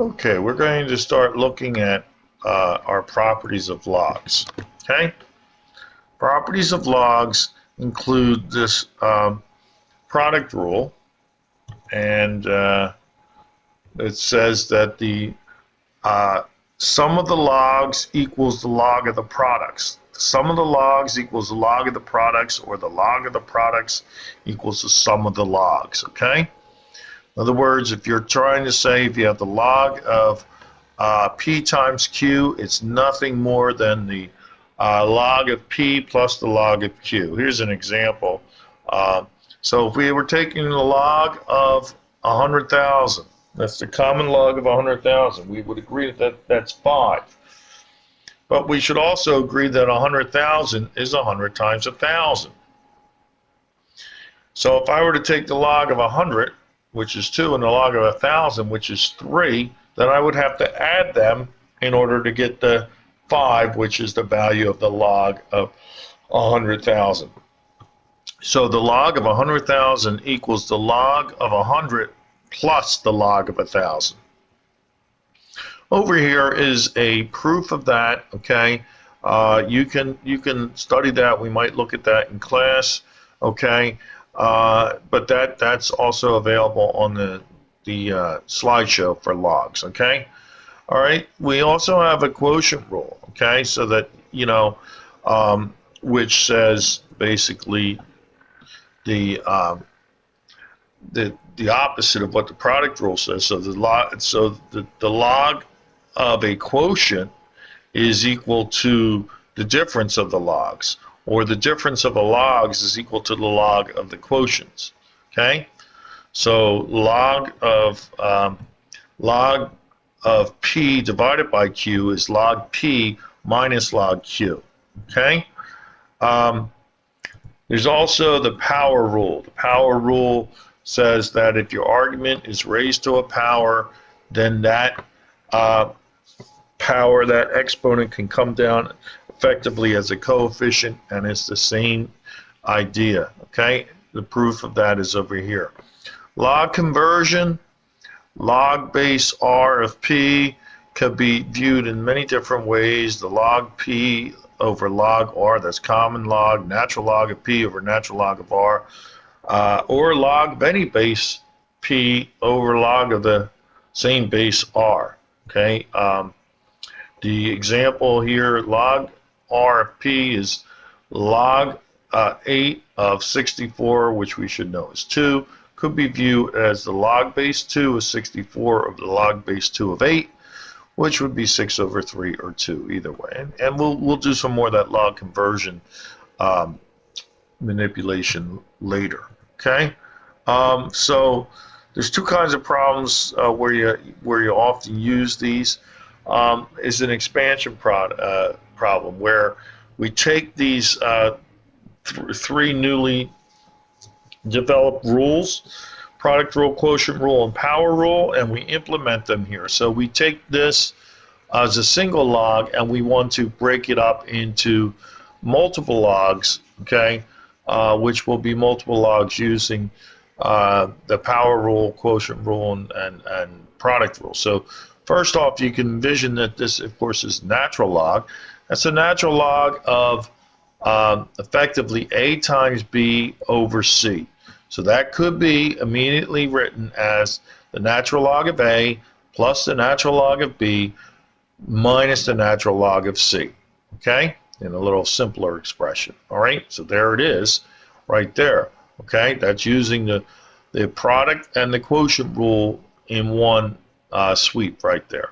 Okay, we're going to start looking at our properties of logs. Okay, properties of logs include this product rule, and it says that the sum of the logs equals the log of the products. The sum of the logs equals the log of the products, or the log of the products equals the sum of the logs. Okay. In other words, if you're trying to say if you have the log of P times Q, it's nothing more than the log of P plus the log of Q. Here's an example. So if we were taking the log of 100,000, that's the common log of 100,000, we would agree that that's 5. But we should also agree that 100,000 is 100 times 1,000. So if I were to take the log of 100, which is 2, and the log of 1,000, which is 3, then I would have to add them in order to get the 5, which is the value of the log of 100,000. So the log of 100,000 equals the log of 100 plus the log of 1,000. Over here is a proof of that. Okay, you can study that. We might look at that in class. Okay. But that's also available on the slideshow for logs. Okay. All right. We also have a quotient rule. Okay. So that, which says basically the opposite of what the product rule says. So the log of a quotient is equal to the difference of the logs, or the difference of the logs is equal to the log of the quotients. Okay, so log of P divided by Q is log P minus log Q. Okay, there's also the power rule. The power rule says that if your argument is raised to a power, then that power, that exponent, can come down effectively as a coefficient, and it's the same idea. Okay, the proof of that is over here. Log conversion, log base R of P could be viewed in many different ways. The log P over log R, that's common log, natural log of P over natural log of R, or log of any base P over log of the same base R. Okay, the example here, log R of P is log 8 of 64, which we should know is 2, could be viewed as the log base 2 of 64 of the log base 2 of 8, which would be 6 over 3 or 2, either way. And we'll do some more of that log conversion manipulation later. Okay, so there's two kinds of problems where you often use these. Is an expansion problem where we take these three newly developed rules, product rule, quotient rule, and power rule, and we implement them here. So we take this as a single log and we want to break it up into multiple logs, okay, which will be multiple logs using the power rule, quotient rule, and product rule. So first off, you can envision that this, of course, is natural log. That's a natural log of effectively A times B over C. So that could be immediately written as the natural log of A plus the natural log of B minus the natural log of C. Okay, in a little simpler expression. All right, so there it is right there. Okay, that's using the product and the quotient rule in one sweep right there.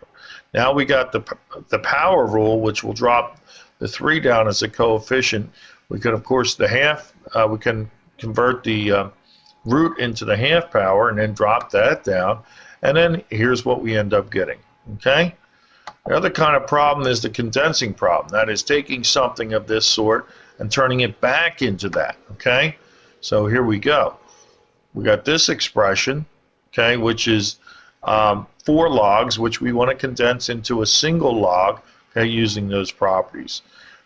Now we got the power rule, which will drop the 3 down as a coefficient. We can, of course, we can convert the root into the half power and then drop that down. And then here's what we end up getting. Okay. The other kind of problem is the condensing problem. That is taking something of this sort and turning it back into that. Okay. So here we go. We got this expression, okay, which is 4 logs, which we want to condense into a single log, okay, using those properties.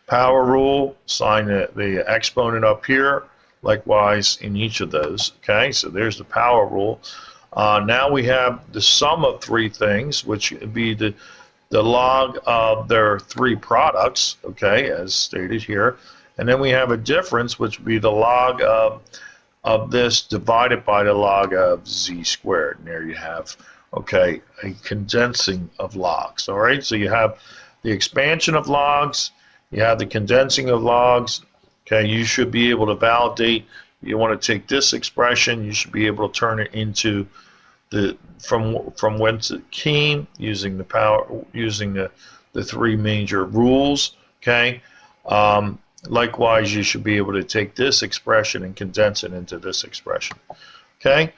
Power rule, sign the exponent up here, likewise in each of those, okay, so there's the power rule. Now we have the sum of three things, which would be the log of their three products, okay, as stated here. And then we have a difference, which would be the log of this divided by the log of z squared. And there you have, okay, a condensing of logs. All right, so you have the expansion of logs, you have the condensing of logs. Okay, you should be able to validate. You want to take this expression, you should be able to turn it into the from whence it came, using the three major rules. Okay. Likewise, you should be able to take this expression and condense it into this expression. Okay.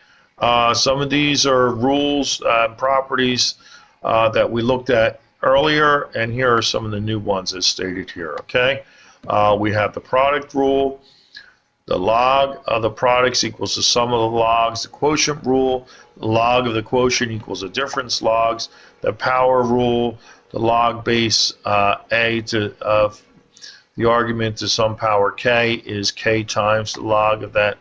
Some of these are rules, properties that we looked at earlier, and here are some of the new ones as stated here. Okay. We have the product rule. The log of the products equals the sum of the logs. The quotient rule, the log of the quotient equals the difference logs. The power rule, the log base a of the argument to some power k is k times the log of that.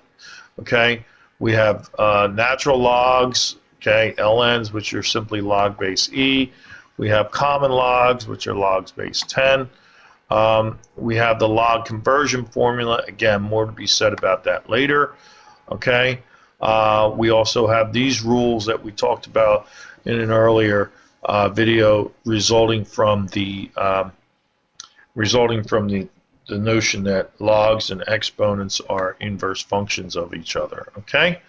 Okay, we have natural logs, okay, ln's, which are simply log base e. We have common logs, which are logs base 10. We have the log conversion formula. Again, more to be said about that later. Okay. We also have these rules that we talked about in an earlier video, resulting from the notion that logs and exponents are inverse functions of each other. Okay.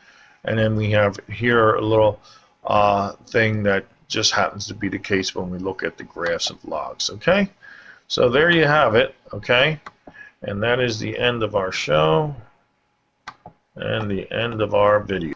And then we have here a little thing that just happens to be the case when we look at the graphs of logs. Okay. So there you have it, okay? And that is the end of our show and the end of our video.